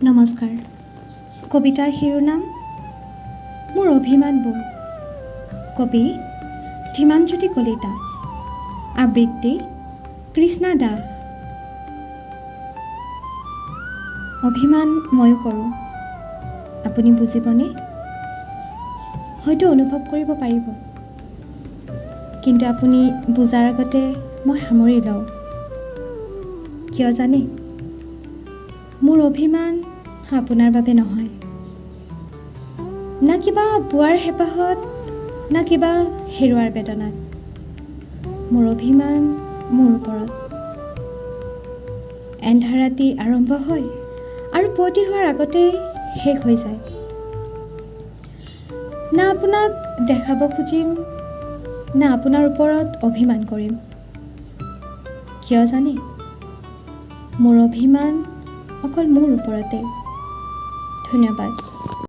নমস্কাৰ। কবিতাৰ শিৰোনাম মোৰ অভিমানবোৰ। কবি ধীমানজ্যোতি কলিতা, আবৃত্তি কৃষ্ণা দাস। অভিমান ময়ো কৰোঁ, আপুনি বুজিবনে? হয়তো অনুভৱ কৰিব পাৰিব, কিন্তু আপুনি বুজাৰ আগতে মই সামৰি লওঁ। কিয় জানে? মোৰ অভিমান আপোনাৰ বাবে নহয়, না কিবা পোৱাৰ হেঁপাহত, না কিবা হেৰুৱাৰ বেদনাত। মোৰ অভিমান মোৰ ওপৰত। এন্ধাৰ ৰাতি আৰম্ভ হয় আৰু পুৱতি হোৱাৰ আগতেই শেষ হৈ যায়। না আপোনাক দেখাব খুজিম, না আপোনাৰ ওপৰত অভিমান কৰিম। কিয় জানে? মোৰ অভিমান অকল মোৰ ওপৰতে। ধন্যবাদ।